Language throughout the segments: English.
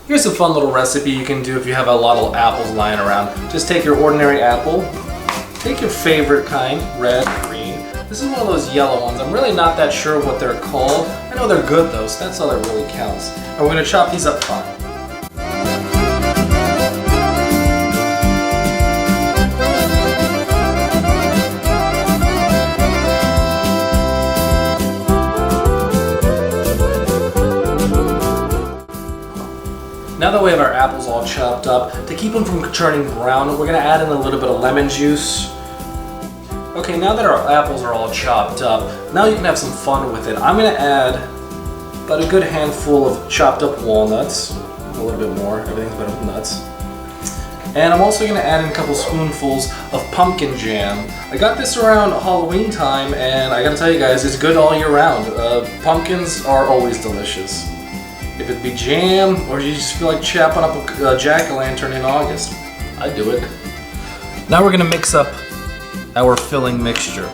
Here's a fun little recipe you can do if you have a lot of apples lying around. Just take your ordinary apple, take your favorite kind, red, green. This is one of those yellow ones. I'm really not that sure what they're called. I know they're good though, so that's all that really counts. And we're gonna chop these up fine. Now that we have our apples all chopped up, to keep them from turning brown, we're going to add in a little bit of lemon juice. Okay, now that our apples are all chopped up, now you can have some fun with it. I'm going to add about a good handful of chopped up walnuts, a little bit more, everything's better with nuts. And I'm also going to add in a couple spoonfuls of pumpkin jam. I got this around Halloween time, and I gotta tell you guys, it's good all year round. Pumpkins are always delicious. If it be jam, or you just feel like chopping up a jack-o'-lantern in August, I'd do it. Now we're gonna mix up our filling mixture.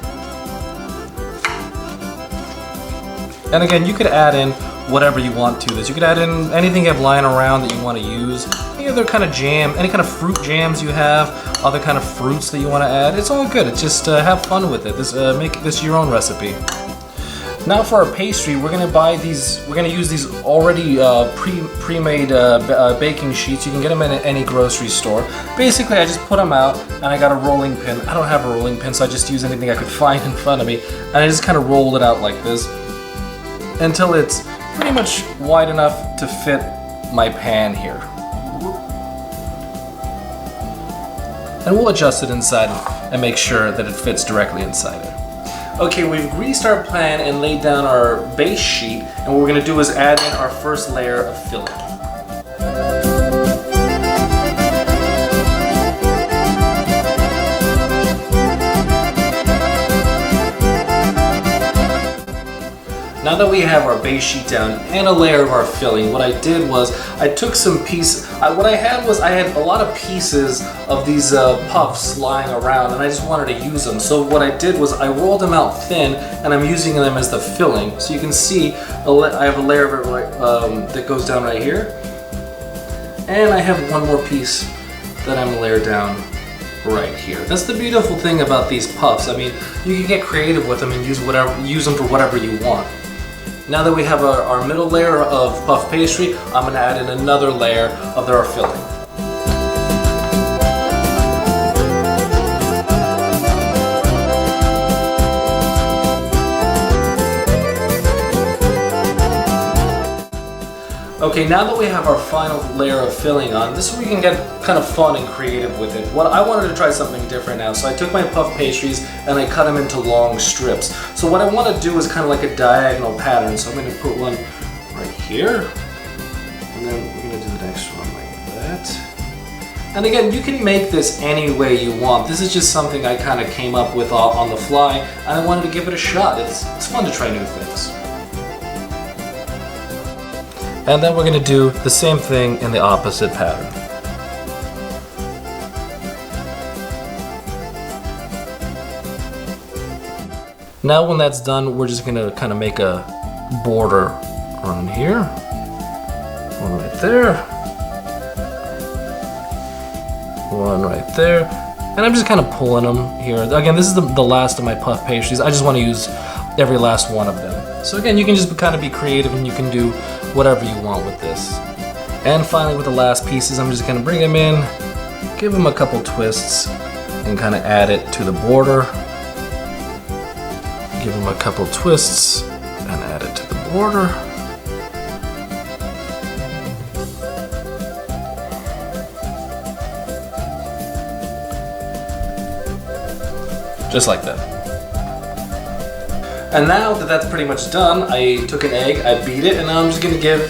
And again, you could add in whatever you want to this. You could add in anything you have lying around that you want to use. Any other kind of jam, any kind of fruit jams you have, other kind of fruits that you want to add. It's all good. It's just have fun with it. Make this your own recipe. Now for our pastry, we're gonna buy these. We're gonna use these already pre-made baking sheets. You can get them in any grocery store. Basically, I just put them out, and I got a rolling pin. I don't have a rolling pin, so I just use anything I could find in front of me, and I just kind of roll it out like this until it's pretty much wide enough to fit my pan here. And we'll adjust it inside and make sure that it fits directly inside it. Okay, we've greased our pan and laid down our base sheet, and what we're going to do is add in our first layer of filling. Now that we have our base sheet down and a layer of our filling, what I did was I took some pieces. What I had was I had a lot of pieces of these puffs lying around, and I just wanted to use them. So what I did was I rolled them out thin, and I'm using them as the filling. So you can see I have a layer of it that goes down right here, and I have one more piece that I'm layered down right here. That's the beautiful thing about these puffs. I mean, you can get creative with them and use them for whatever you want. Now that we have our middle layer of puff pastry, I'm going to add in another layer of our filling. Okay, now that we have our final layer of filling on, this is where we can get kind of fun and creative with it. I wanted to try something different now, so I took my puff pastries and I cut them into long strips. So what I want to do is kind of like a diagonal pattern. So I'm going to put one right here, and then we're going to do the next one like that. And again, you can make this any way you want. This is just something I kind of came up with on the fly, and I wanted to give it a shot. It's fun to try new things. And then we're going to do the same thing in the opposite pattern. Now when that's done, we're just going to kind of make a border on here. One right there. One right there. And I'm just kind of pulling them here. Again, this is the last of my puff pastries. I just want to use every last one of them. So again, you can just kind of be creative and you can do whatever you want with this. And finally, with the last pieces, I'm just going to bring them in, give them a couple twists, and kind of add it to the border. Give them a couple twists and add it to the border. Just like that. And now that that's pretty much done, I took an egg, I beat it, and now I'm just going to give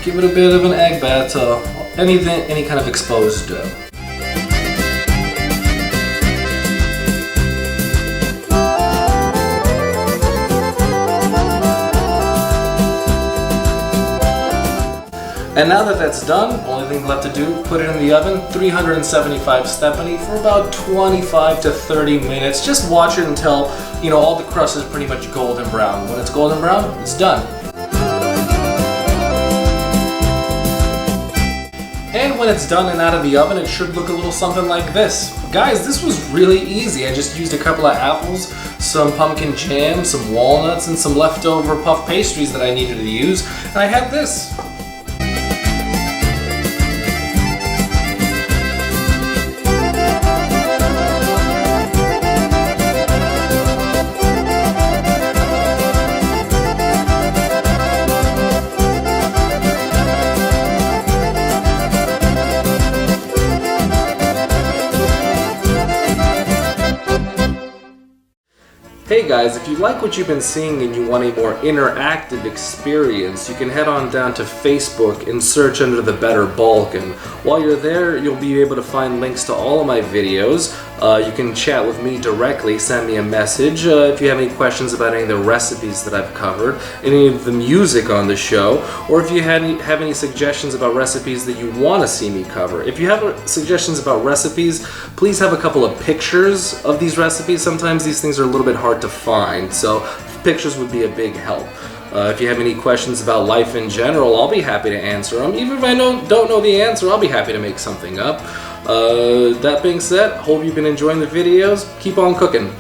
it a bit of an egg bath to any kind of exposed dough. And now that that's done, only thing left to do, put it in the oven, 375 Stephanie, for about 25 to 30 minutes. Just watch it until, all the crust is pretty much golden brown. When it's golden brown, it's done. And when it's done and out of the oven, it should look a little something like this. Guys, this was really easy. I just used a couple of apples, some pumpkin jam, some walnuts, and some leftover puff pastries that I needed to use, and I had this. Hey guys, if you like what you've been seeing and you want a more interactive experience, you can head on down to Facebook and search under the Better Balkan. While you're there, you'll be able to find links to all of my videos. You can chat with me directly, send me a message if you have any questions about any of the recipes that I've covered, any of the music on the show, or if you have any suggestions about recipes that you want to see me cover. If you have suggestions about recipes, please have a couple of pictures of these recipes. Sometimes these things are a little bit hard to find, so pictures would be a big help. If you have any questions about life in general, I'll be happy to answer them. Even if I don't know the answer, I'll be happy to make something up. That being said, hope you've been enjoying the videos. Keep on cooking.